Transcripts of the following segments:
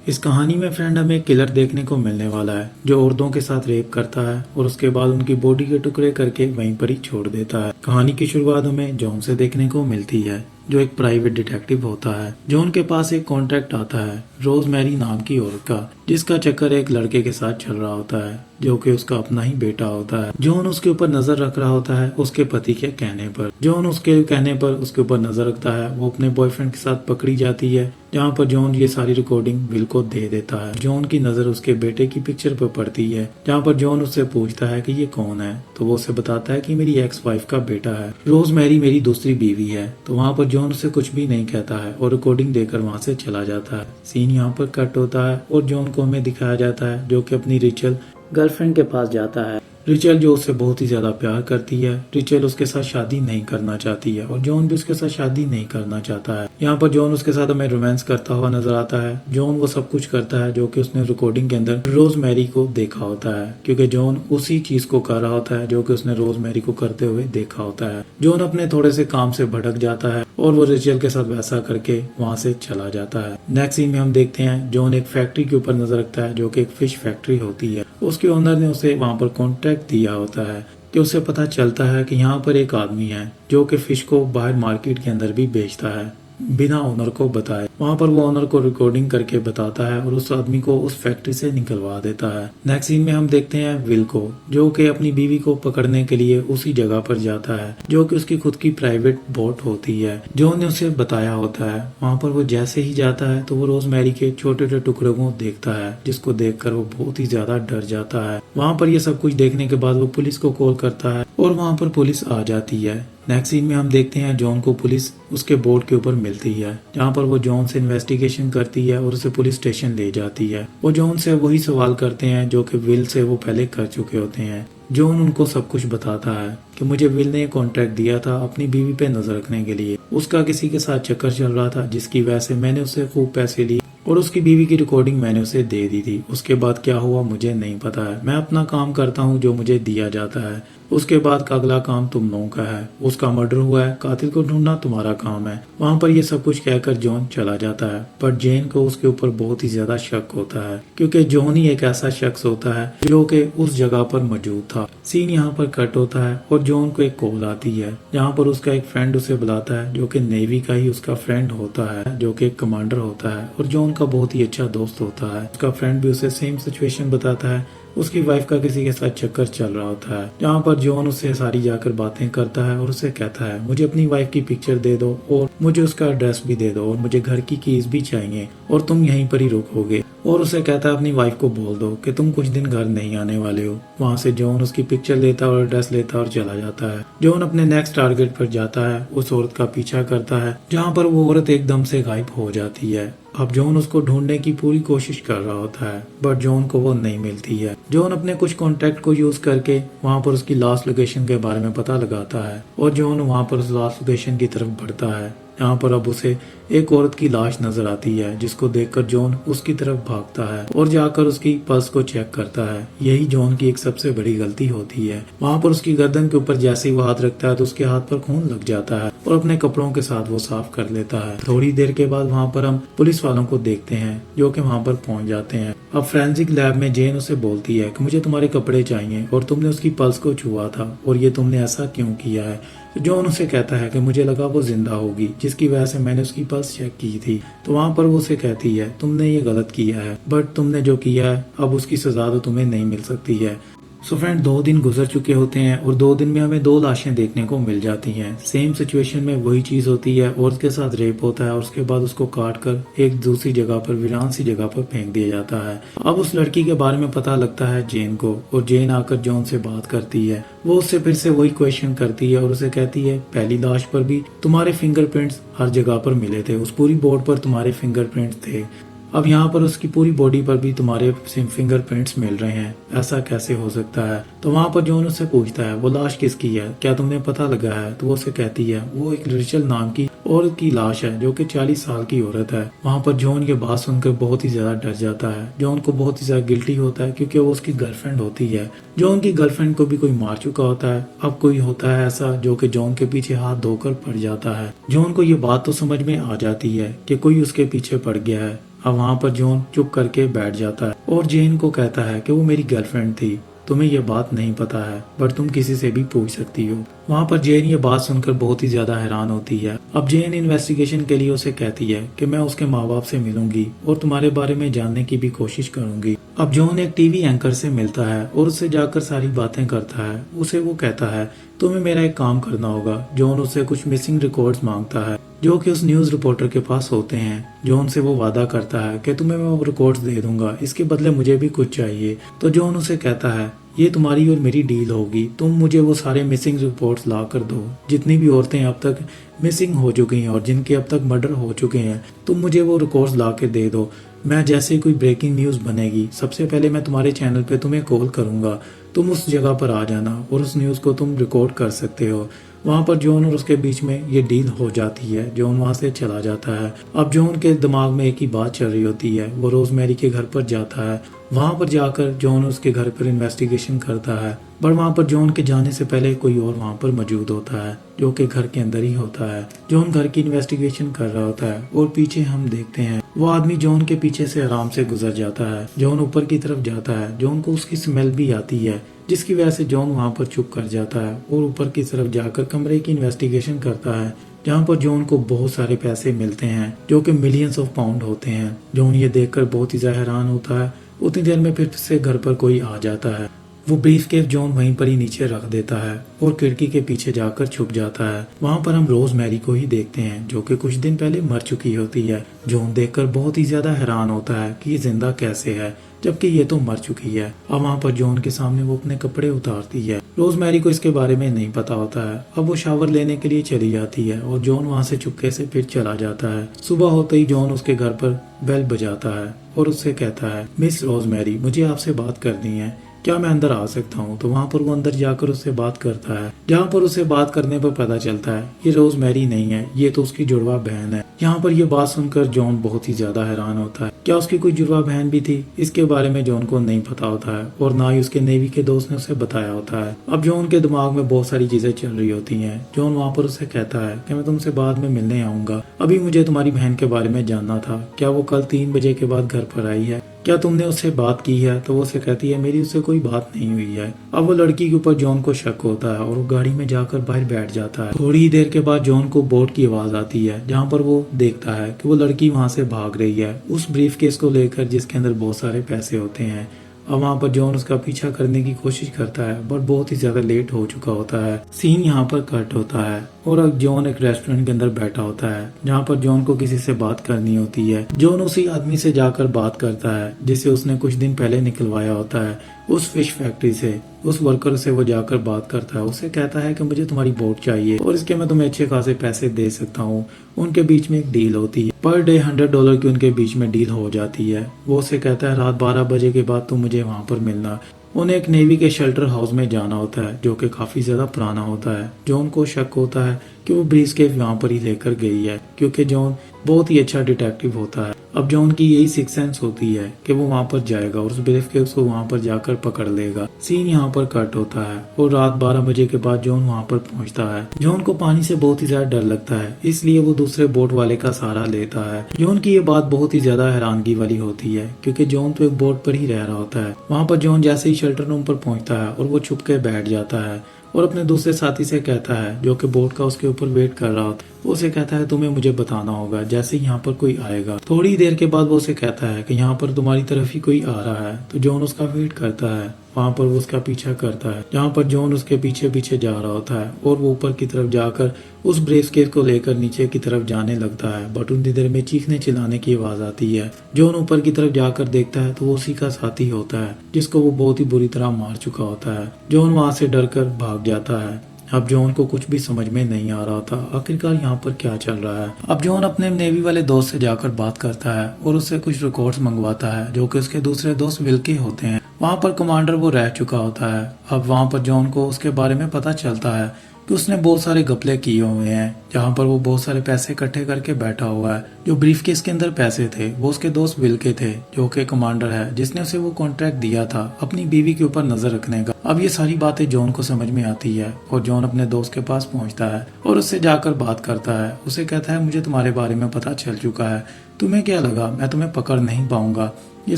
इस कहानी में फ्रेंड हमें एक किलर देखने को मिलने वाला है जो औरतों के साथ रेप करता है और उसके बाद उनकी बॉडी के टुकड़े करके वहीं पर ही छोड़ देता है। कहानी की शुरुआत हमें जॉन से देखने को मिलती है जो एक प्राइवेट डिटेक्टिव होता है। जॉन के पास एक कॉन्ट्रैक्ट आता है रोजमेरी नाम की औरत का, जिसका चक्कर एक लड़के के साथ चल रहा होता है जो कि उसका अपना ही बेटा होता है। जॉन उसके ऊपर नजर रख रहा होता है उसके पति के कहने पर। जॉन उसके कहने पर उसके ऊपर नजर रखता है। वो अपने बॉयफ्रेंड के साथ पकड़ी जाती है जहाँ पर जॉन ये सारी रिकॉर्डिंग विल को दे देता है। जॉन की नजर उसके बेटे की पिक्चर पर पड़ती है जहाँ पर जॉन उससे पूछता है कि ये कौन है, तो वो उसे बताता है कि मेरी एक्स वाइफ का बेटा है, रोजमेरी मेरी दूसरी बीवी है। तो वहाँ पर जॉन उसे कुछ भी नहीं कहता है और रिकॉर्डिंग देकर वहाँ से चला जाता है। सीन यहाँ पर कट होता है और जॉन को हमें दिखाया जाता है जो कि अपनी रिचल गर्लफ्रेंड के पास जाता है। रिचल जो उससे बहुत ही ज्यादा प्यार करती है। रिचल उसके साथ शादी नहीं करना चाहती है और जॉन भी उसके साथ शादी नहीं करना चाहता है। यहाँ पर जॉन उसके साथ हमें रोमांस करता हुआ नजर आता है। जॉन वो सब कुछ करता है जो कि उसने रिकॉर्डिंग के अंदर रोजमेरी को देखा होता है, क्योंकि जॉन उसी चीज को कर रहा होता है जो कि उसने रोजमेरी को करते हुए देखा होता है। जॉन अपने थोड़े से काम से भटक जाता है और वो रिचल के साथ वैसा करके वहाँ से चला जाता है। नेक्स्ट सीन में हम देखते हैं जॉन एक फैक्ट्री के ऊपर नजर रखता है जो कि एक फिश फैक्ट्री होती है। उसके ओनर ने उसे वहाँ पर कॉन्ट्रैक्ट दिया होता है कि उसे पता चलता है कि यहाँ पर एक आदमी है जो कि फिश को बाहर मार्केट के अंदर भी बेचता है बिना ओनर को बताए। वहाँ पर वो ओनर को रिकॉर्डिंग करके बताता है और उस आदमी को उस फैक्ट्री से निकलवा देता है। नेक्स्ट सीन में हम देखते हैं विल को जो कि अपनी बीवी को पकड़ने के लिए उसी जगह पर जाता है जो कि उसकी खुद की प्राइवेट बोट होती है जो ने उसे बताया होता है। वहाँ पर वो जैसे ही जाता है तो वो रोजमेरी के छोटे छोटे टुकड़ों को देखता है जिसको देखकर वो बहुत ही ज्यादा डर जाता है। वहाँ पर ये सब कुछ देखने के बाद वो पुलिस को कॉल करता है और वहाँ पर पुलिस आ जाती है। नेक्स्ट सीन में हम देखते हैं जॉन को पुलिस उसके बोर्ड के ऊपर मिलती है जहाँ पर वो जॉन से इन्वेस्टिगेशन करती है और उसे पुलिस स्टेशन ले जाती है। वो जॉन से वही सवाल करते हैं जो कि विल से वो पहले कर चुके होते हैं। जॉन उनको सब कुछ बताता है कि मुझे विल ने कॉन्ट्रैक्ट दिया था अपनी बीवी पे नजर रखने के लिए। उसका किसी के साथ चक्कर चल रहा था जिसकी वजह से मैंने उससे खूब पैसे लिए और उसकी बीवी की रिकॉर्डिंग मैंने उसे दे दी थी। उसके बाद क्या हुआ मुझे नहीं पता है। मैं अपना काम करता हूँ जो मुझे दिया जाता है। उसके बाद का अगला काम तुम लोगों का है। उसका मर्डर हुआ है, कातिल को ढूंढना तुम्हारा काम है। वहाँ पर ये सब कुछ कहकर जॉन चला जाता है पर जेन को उसके ऊपर बहुत ही ज्यादा शक होता है क्योंकि जॉन ही एक ऐसा शख्स होता है जो कि उस जगह पर मौजूद था। सीन यहाँ पर कट होता है और जॉन को एक कॉल आती है जहाँ पर उसका एक फ्रेंड उसे बुलाता है जो कि नेवी का ही उसका फ्रेंड होता है जो कि एक कमांडर होता है और जॉन का बहुत ही अच्छा दोस्त होता है। उसका फ्रेंड भी उसे सेम सिचुएशन बताता है। उसकी वाइफ का किसी के साथ चक्कर चल रहा होता है जहाँ पर जॉन उससे सारी जाकर बातें करता है और उसे कहता है मुझे अपनी वाइफ की पिक्चर दे दो और मुझे उसका एड्रेस भी दे दो और मुझे घर की कीज भी चाहिए और तुम यहीं पर ही रुकोगे। और उसे कहता है अपनी वाइफ को बोल दो कि तुम कुछ दिन घर नहीं आने वाले हो। वहाँ से जॉन उसकी पिक्चर लेता है और एड्रेस लेता है और चला जाता है। जॉन अपने नेक्स्ट टारगेट पर जाता है, उस औरत का पीछा करता है जहाँ पर वो औरत एकदम से गायब हो जाती है। अब जॉन उसको ढूंढने की पूरी कोशिश कर रहा होता है बट जॉन को वो नहीं मिलती है। जॉन अपने कुछ कॉन्टेक्ट को यूज करके वहाँ पर उसकी लास्ट लोकेशन के बारे में पता लगाता है और जॉन वहाँ पर उस लास्ट लोकेशन की तरफ बढ़ता है। यहाँ पर अब उसे एक औरत की लाश नजर आती है जिसको देखकर जॉन उसकी तरफ भागता है और जाकर उसकी पल्स को चेक करता है। यही जॉन की एक सबसे बड़ी गलती होती है। वहाँ पर उसकी गर्दन के ऊपर जैसे ही वो हाथ रखता है तो उसके हाथ पर खून लग जाता है और अपने कपड़ों के साथ वो साफ कर लेता है। थोड़ी देर के बाद वहाँ पर हम पुलिस वालों को देखते हैं जो कि वहाँ पर पहुँच जाते हैं। अब फोरेंसिक लैब में जेन उसे बोलती है कि मुझे तुम्हारे कपड़े चाहिए और तुमने उसकी पल्स को छुआ था और ये तुमने ऐसा क्यों किया है। जॉन उसे कहता है कि मुझे लगा वो जिंदा होगी जिसकी वजह से मैंने उसकी पल्स चेक की थी। तो वहाँ पर वो उसे कहती है तुमने ये गलत किया है बट तुमने जो किया है अब उसकी सजा तो तुम्हें नहीं मिल सकती है। सो फ्रेंड 2 दिन गुजर चुके होते हैं और 2 दिन में हमें 2 लाशें देखने को मिल जाती हैं। सेम सिचुएशन में वही चीज होती है और उसके साथ रेप होता है और उसके बाद उसको काट कर एक दूसरी जगह पर वीरान सी जगह पर फेंक दिया जाता है। अब उस लड़की के बारे में पता लगता है जेन को और जेन आकर जॉन से बात करती है। वो उससे फिर से वही क्वेश्चन करती है और उसे कहती है पहली लाश पर भी तुम्हारे फिंगरप्रिंट्स हर जगह पर मिले थे, उस पूरी बोर्ड पर तुम्हारे फिंगरप्रिंट्स थे। अब यहाँ पर उसकी पूरी बॉडी पर भी तुम्हारे फिंगरप्रिंट्स मिल रहे हैं, ऐसा कैसे हो सकता है। तो वहाँ पर जॉन उससे पूछता है वो लाश किसकी है, क्या तुमने पता लगा है। तो वो उसे कहती है वो एक रिचल नाम की औरत की लाश है जो कि 40 साल की औरत है। वहाँ पर जॉन ये बात सुनकर बहुत ही ज्यादा डर जाता है। जॉन को बहुत ही ज्यादा गिल्टी होता है क्योंकि वो उसकी गर्लफ्रेंड होती है। जॉन की गर्लफ्रेंड को भी कोई मार चुका होता है। अब कोई होता है ऐसा जो कि जॉन के पीछे हाथ धोकर पड़ जाता है। जॉन को ये बात तो समझ में आ जाती है कि कोई उसके पीछे पड़ गया है। अब वहाँ पर जॉन चुप करके बैठ जाता है और जेन को कहता है कि वो मेरी गर्लफ्रेंड थी, तुम्हें ये बात नहीं पता है, पर तुम किसी से भी पूछ सकती हो। वहाँ पर जेन ये बात सुनकर बहुत ही ज्यादा हैरान होती है। अब जेन इन्वेस्टिगेशन के लिए उसे कहती है कि मैं उसके माँ बाप से मिलूंगी और तुम्हारे बारे में जानने की भी कोशिश करूंगी। अब जॉन एक टीवी एंकर से मिलता है और उससे जाकर सारी बातें करता है। उसे वो कहता है तुम्हें मेरा एक काम करना होगा। जॉन उससे कुछ मिसिंग रिकॉर्ड्स मांगता है जो कि उस न्यूज रिपोर्टर के पास होते हैं। जॉन से वो वादा करता है कि तुम्हें मैं वो रिकॉर्ड्स दे दूंगा, इसके बदले मुझे भी कुछ चाहिए। तो जॉन उसे कहता है ये तुम्हारी और मेरी डील होगी, तुम मुझे वो सारे मिसिंग रिपोर्ट्स ला कर दो, जितनी भी औरतें अब तक मिसिंग हो चुकी हैं और जिनके अब तक मर्डर हो चुके हैं, तुम मुझे वो रिकॉर्ड्स ला के दे दो। मैं जैसे कोई ब्रेकिंग न्यूज बनेगी सबसे पहले मैं तुम्हारे चैनल पे तुम्हें कॉल करूंगा, तुम उस जगह पर आ जाना और उस न्यूज को तुम रिकॉर्ड कर सकते हो। वहाँ पर जॉन और उसके बीच में ये डील हो जाती है। जॉन वहाँ से चला जाता है। अब जॉन के दिमाग में एक ही बात चल रही होती है, वो रोजमेरी के घर पर जाता है। वहाँ पर जाकर जॉन उसके घर पर इन्वेस्टिगेशन करता है, पर वहाँ पर जॉन के जाने से पहले कोई और वहाँ पर मौजूद होता है जो कि घर के अंदर ही होता है। जॉन घर की इन्वेस्टिगेशन कर रहा होता है और पीछे हम देखते हैं वो आदमी जॉन के पीछे से आराम से गुजर जाता है। जॉन ऊपर की तरफ जाता है, जॉन को उसकी स्मेल भी आती है, जिसकी वजह से जॉन वहाँ पर चुप कर जाता है और ऊपर की तरफ जाकर कमरे की इन्वेस्टिगेशन करता है, जहाँ पर जॉन को बहुत सारे पैसे मिलते हैं जो कि मिलियंस ऑफ पाउंड होते हैं। जॉन ये देखकर बहुत ही ज्यादा हैरान होता है। उतनी देर में फिर से घर पर कोई आ जाता है। वो ब्रीफकेस जॉन वहीं पर ही नीचे रख देता है और खिड़की के पीछे जाकर छुप जाता है। वहाँ पर हम रोजमेरी को ही देखते हैं जो कि कुछ दिन पहले मर चुकी होती है। जॉन देखकर बहुत ही ज्यादा हैरान होता है कि ये जिंदा कैसे है जबकि ये तो मर चुकी है। अब वहाँ पर जॉन के सामने वो अपने कपड़े उतारती है। रोजमेरी को इसके बारे में नहीं पता होता है। अब वो शावर लेने के लिए चली जाती है और जॉन वहाँ से चुपके से फिर चला जाता है। सुबह होते ही जॉन उसके घर पर बेल बजाता है और उससे कहता है मिस रोजमेरी, मुझे आपसे बात करनी है, क्या मैं अंदर आ सकता हूँ? तो वहाँ पर वो अंदर जाकर उससे बात करता है, जहाँ पर उसे बात करने पर पता चलता है ये रोजमेरी नहीं है, ये तो उसकी जुड़वा बहन है। यहाँ पर ये बात सुनकर जॉन बहुत ही ज्यादा हैरान होता है। क्या उसकी कोई जुड़वा बहन भी थी? इसके बारे में जॉन को नहीं पता होता है और ना ही उसके नेवी के दोस्त ने उसे बताया होता है। अब जॉन के दिमाग में बहुत सारी चीजें चल रही होती हैं। जॉन वहाँ पर उसे कहता है कि मैं तुमसे बाद में मिलने आऊंगा, अभी मुझे तुम्हारी बहन के बारे में जानना था। क्या वो कल 3 बजे के बाद घर पर आई है? क्या तुमने उससे बात की है? तो वो उसे कहती है मेरी उससे कोई बात नहीं हुई है। अब वो लड़की के ऊपर जॉन को शक होता है और वो गाड़ी में जाकर बाहर बैठ जाता है। थोड़ी ही देर के बाद जॉन को बोट की आवाज आती है, जहाँ पर वो देखता है कि वो लड़की वहाँ से भाग रही है उस ब्रीफकेस को लेकर जिसके अंदर बहुत सारे पैसे होते हैं। अब वहाँ पर जॉन उसका पीछा करने की कोशिश करता है बट बहुत ही ज्यादा लेट हो चुका होता है। सीन यहाँ पर कट होता है और अब जॉन एक रेस्टोरेंट के अंदर बैठा होता है, जहाँ पर जॉन को किसी से बात करनी होती है। जॉन उसी आदमी से जाकर बात करता है जिसे उसने कुछ दिन पहले निकलवाया होता है उस फिश फैक्ट्री से। उस वर्कर से वो जाकर बात करता है, उसे कहता है कि मुझे तुम्हारी बोट चाहिए और इसके मैं तुम्हें अच्छे खासे पैसे दे सकता हूँ। उनके बीच में एक डील होती है, पर डे $100 की उनके बीच में डील हो जाती है। वो उसे कहता है रात 12 बजे के बाद तुम मुझे वहाँ पर मिलना। उन्हें एक नेवी के शेल्टर हाउस में जाना होता है जो कि काफी ज्यादा पुराना होता है। जॉन को शक होता है कि वो ब्रीफकेस वहाँ पर ही लेकर गई है, क्योंकि जॉन बहुत ही अच्छा डिटेक्टिव होता है। अब जॉन की यही सिक्स सेंस होती है कि वो वहाँ पर जाएगा और उस ब्रीफकेस को वहाँ पर जाकर पकड़ लेगा। सीन यहाँ पर कट होता है और रात 12 बजे के बाद जॉन वहाँ पर पहुँचता है। जॉन को पानी से बहुत ही ज्यादा डर लगता है, इसलिए वो दूसरे बोट वाले का सहारा लेता है। जॉन की ये बात बहुत ही ज्यादा हैरानगी वाली होती है क्योंकि जॉन तो एक बोट पर ही रह रहा होता है। वहाँ पर जॉन जैसे ही शेल्टर रूम पर पहुँचता है और वो छुप के बैठ जाता है और अपने दूसरे साथी से कहता है जो कि बोट का उसके ऊपर वेट कर रहा होता है। वो उसे कहता है तुम्हें मुझे बताना होगा जैसे ही यहाँ पर कोई आएगा। थोड़ी देर के बाद वो उसे कहता है कि यहाँ पर तुम्हारी तरफ ही कोई आ रहा है। तो जॉन उसका वेट करता है, वहाँ पर वो उसका पीछा करता है, जहाँ पर जॉन उसके पीछे पीछे जा रहा होता है और वो ऊपर की तरफ जाकर उस ब्रीफकेस को लेकर नीचे की तरफ जाने लगता है। बट उतनी देर में चीखने चिल्लाने की आवाज आती है। जॉन ऊपर की तरफ जाकर देखता है तो वो उसी का साथी होता है जिसको वो बहुत ही बुरी तरह मार चुका होता है। जॉन वहाँ से डरकर भाग जाता है। अब जॉन को कुछ भी समझ में नहीं आ रहा था आखिरकार यहाँ पर क्या चल रहा है। अब जॉन अपने नेवी वाले दोस्त से जाकर बात करता है और उससे कुछ रिकॉर्ड्स मंगवाता है जो कि उसके दूसरे दोस्त विल के होते हैं। वहाँ पर कमांडर वो रह चुका होता है। अब वहाँ पर जॉन को उसके बारे में पता चलता है कि उसने बहुत सारे घपले किए हुए हैं, जहाँ पर वो बहुत सारे पैसे इकट्ठे करके बैठा हुआ है। जो ब्रीफकेस के अंदर पैसे थे वो उसके दोस्त विल के थे जो कि कमांडर है, जिसने उसे वो कॉन्ट्रैक्ट दिया था अपनी बीवी के ऊपर नजर रखने का। अब ये सारी बातें जॉन को समझ में आती है और जॉन अपने दोस्त के पास पहुंचता है और उससे जाकर बात करता है। उसे कहता है मुझे तुम्हारे बारे में पता चल चुका है, तुम्हें क्या लगा मैं तुम्हें पकड़ नहीं पाऊंगा? ये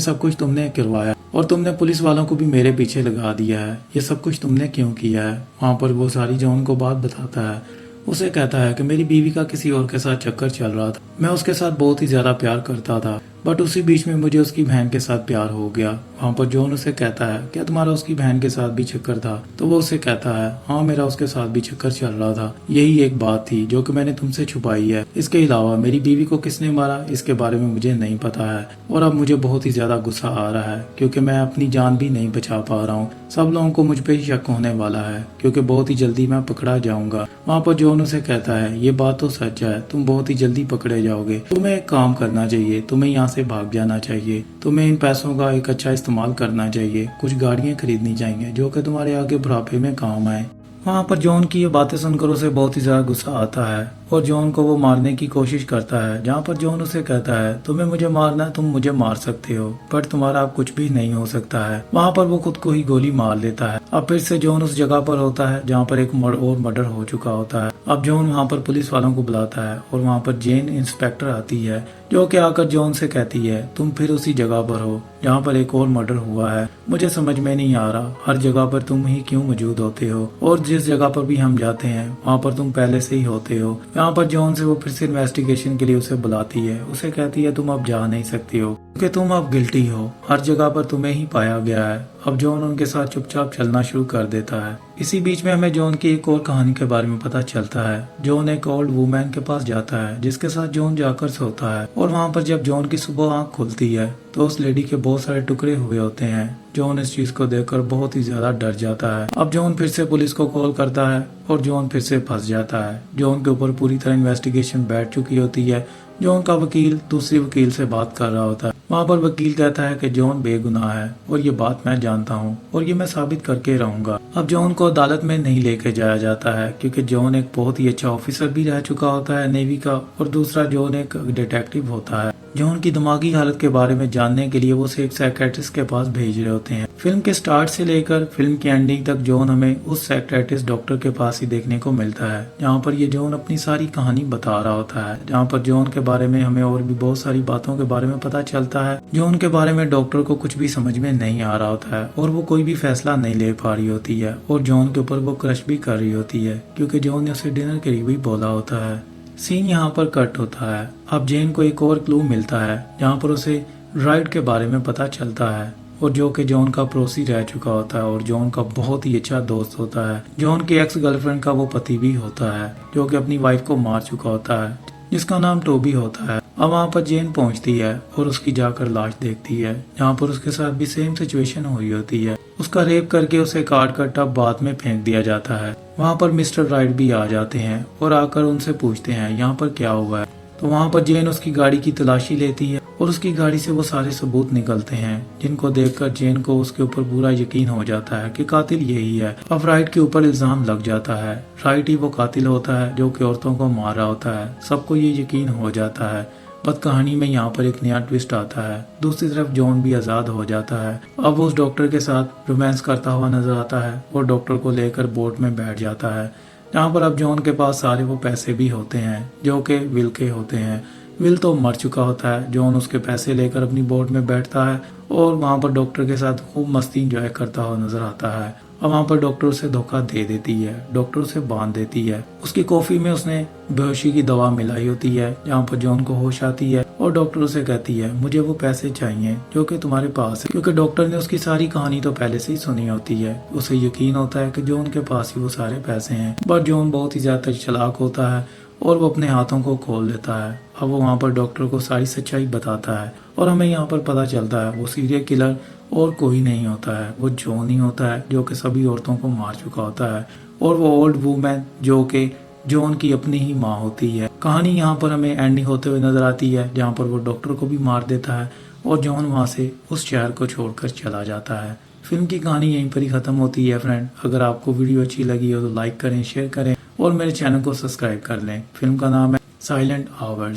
सब कुछ तुमने करवाया और तुमने पुलिस वालों को भी मेरे पीछे लगा दिया है। ये सब कुछ तुमने क्यों किया है? वहाँ पर वो सारी जॉन को बात बताता है। उसे कहता है कि मेरी बीवी का किसी और के साथ चक्कर चल रहा था। मैं उसके साथ बहुत ही ज्यादा प्यार करता था, बट उसी बीच में मुझे उसकी बहन के साथ प्यार हो गया। वहाँ पर जॉन उसे कहता है क्या तुम्हारा उसकी बहन के साथ भी चक्कर था? तो वो उसे कहता है हाँ, मेरा उसके साथ भी चक्कर चल रहा था। यही एक बात थी जो कि मैंने तुमसे छुपाई है। इसके अलावा मेरी बीवी को किसने मारा इसके बारे में मुझे नहीं पता है, और अब मुझे बहुत ही ज्यादा गुस्सा आ रहा है क्योंकि मैं अपनी जान भी नहीं बचा पा रहा हूँ। सब लोगों को मुझ पे ही शक होने वाला है क्योंकि बहुत ही जल्दी मैं पकड़ा जाऊंगा। वहाँ पर जॉन उसे कहता है ये बात तो सच है, तुम बहुत ही जल्दी पकड़े जाओगे। तुम्हें एक काम करना चाहिए, तुम्हें यहाँ से भाग जाना चाहिए। तुम्हें इन पैसों का एक अच्छा इस्तेमाल करना चाहिए, कुछ गाड़ियाँ खरीदनी चाहिए जो कि तुम्हारे आगे बुढ़ापे में काम आए। वहाँ पर जॉन की ये बातें सुनकर उसे बहुत ही ज्यादा गुस्सा आता है और जॉन को वो मारने की कोशिश करता है। जहाँ पर जॉन उसे कहता है तुम्हें मुझे मारना है, तुम मुझे मार सकते हो, पर तुम्हारा अब कुछ भी नहीं हो सकता है। वहाँ पर वो खुद को ही गोली मार लेता है। अब फिर से जॉन उस जगह पर होता है जहाँ पर एक और मर्डर हो चुका होता है। अब जॉन वहाँ पर पुलिस वालों को बुलाता है और वहाँ पर जेन इंस्पेक्टर आती है जो कि आकर जॉन से कहती है तुम फिर उसी जगह पर हो जहाँ पर एक और मर्डर हुआ है। मुझे समझ में नहीं आ रहा हर जगह पर तुम ही क्यों मौजूद होते हो, और जिस जगह पर भी हम जाते हैं वहाँ पर तुम पहले से ही होते हो। यहाँ पर जॉन से वो फिर से इन्वेस्टिगेशन के लिए उसे बुलाती है। उसे कहती है तुम अब जा नहीं सकती हो क्योंकि तुम अब गिल्टी हो, हर जगह पर तुम्हें ही पाया गया है। अब जॉन उनके साथ चुपचाप चलना शुरू कर देता है। इसी बीच में हमें जॉन की एक और कहानी के बारे में पता चलता है। जॉन एक ओल्ड वुमेन के पास जाता है जिसके साथ जॉन जाकर सोता है, और वहाँ पर जब जॉन की सुबह आँख खुलती है तो उस लेडी के बहुत सारे टुकड़े हुए होते हैं। जॉन इस चीज को देखकर बहुत ही ज्यादा डर जाता है। अब जॉन फिर से पुलिस को कॉल करता है और जॉन फिर से फंस जाता है। जॉन के ऊपर पूरी तरह इन्वेस्टिगेशन बैठ चुकी होती है। जॉन का वकील दूसरी वकील से बात कर रहा होता है। वहाँ पर वकील कहता है कि जॉन बेगुनाह है और ये बात मैं जानता हूँ और ये मैं साबित करके रहूंगा। अब जॉन को अदालत में नहीं लेके जाया जाता है क्योंकि जॉन एक बहुत ही अच्छा ऑफिसर भी रह चुका होता है नेवी का, और दूसरा जॉन एक डिटेक्टिव होता है। जॉन की दिमागी हालत के बारे में जानने के लिए वो उसे एक साइकियाट्रिस्ट के पास भेज रहे होते हैं। फिल्म के स्टार्ट से लेकर फिल्म की एंडिंग तक जॉन हमें उस साइकियाट्रिस्ट डॉक्टर के पास ही देखने को मिलता है जहाँ पर ये जॉन अपनी सारी कहानी बता रहा होता है। जहाँ पर जॉन के बारे में हमें और भी बहुत सारी बातों के बारे में पता चलता है। जॉन के बारे में डॉक्टर को कुछ भी समझ में नहीं आ रहा होता है और वो कोई भी फैसला नहीं ले पा रही होती है, और जॉन के ऊपर वो क्रश भी कर रही होती है क्योंकि जॉन ने उसे डिनर के लिए भी बोला होता है। सीन यहाँ पर कट होता है। अब जेन को एक और क्लू मिलता है जहाँ पर उसे राइट के बारे में पता चलता है, और जो कि जॉन का पड़ोसी रह चुका होता है और जॉन का बहुत ही अच्छा दोस्त होता है। जॉन की एक्स गर्लफ्रेंड का वो पति भी होता है जो कि अपनी वाइफ को मार चुका होता है, जिसका नाम टोबी होता है। अब वहाँ पर जेन पहुँचती है और उसकी जाकर लाश देखती है जहाँ पर उसके साथ भी सेम सिचुएशन हुई होती है। उसका रेप करके उसे काट कर टब बाथ में फेंक दिया जाता है। वहाँ पर मिस्टर राइट भी आ जाते हैं और आकर उनसे पूछते हैं यहाँ पर क्या हुआ है। तो वहाँ पर जेन उसकी गाड़ी की तलाशी लेती है और उसकी गाड़ी से वो सारे सबूत निकलते हैं जिनको देखकर जेन को उसके ऊपर पूरा यकीन हो जाता है कि कातिल यही है। अब राइट के ऊपर इल्जाम लग जाता है। राइट ही वो कातिल होता है जो कि औरतों को मार रहा होता है। सबको ये यकीन हो जाता है। बट कहानी में यहाँ पर एक नया ट्विस्ट आता है। दूसरी तरफ जॉन भी आजाद हो जाता है। अब वो उस डॉक्टर के साथ रोमांस करता हुआ नजर आता है और डॉक्टर को लेकर बोट में बैठ जाता है, जहाँ पर अब जॉन के पास सारे वो पैसे भी होते हैं जो कि विल के होते हैं। विल तो मर चुका होता है। जॉन उसके पैसे लेकर अपनी बोट में बैठता है और वहाँ पर डॉक्टर के साथ खूब मस्ती इंजॉय करता हुआ नजर आता है। और वहाँ पर डॉक्टर उसे धोखा दे देती है। डॉक्टर उसे बांध देती है। उसकी कॉफी में उसने बेहोशी की दवा मिलाई होती है, जहाँ पर जॉन को होश आती है और डॉक्टर उसे कहती है मुझे वो पैसे चाहिए जो कि तुम्हारे पास है, क्योंकि डॉक्टर ने उसकी सारी कहानी तो पहले से ही सुनी होती है। उसे यकीन होता है कि जॉन के पास ही वो सारे पैसे हैं। बट जॉन बहुत ही ज्यादा चालाक होता है और वो अपने हाथों को खोल देता है। अब वो वहाँ पर डॉक्टर को सारी सच्चाई बताता है और हमें यहाँ पर पता चलता है वो सीरियल किलर और कोई नहीं होता है, वो जॉन ही होता है जो कि सभी औरतों को मार चुका होता है, और वो ओल्ड वुमेन जो कि जॉन की अपनी ही माँ होती है। कहानी यहाँ पर हमें एंडिंग होते हुए नजर आती है जहाँ पर वो डॉक्टर को भी मार देता है और जॉन वहाँ से उस शहर को छोड़कर चला जाता है। फिल्म की कहानी यहीं पर ही खत्म होती है फ्रेंड। अगर आपको वीडियो अच्छी लगी हो तो लाइक करें, शेयर करें और मेरे चैनल को सब्सक्राइब कर लें। फिल्म का नाम है साइलेंट आवर्स।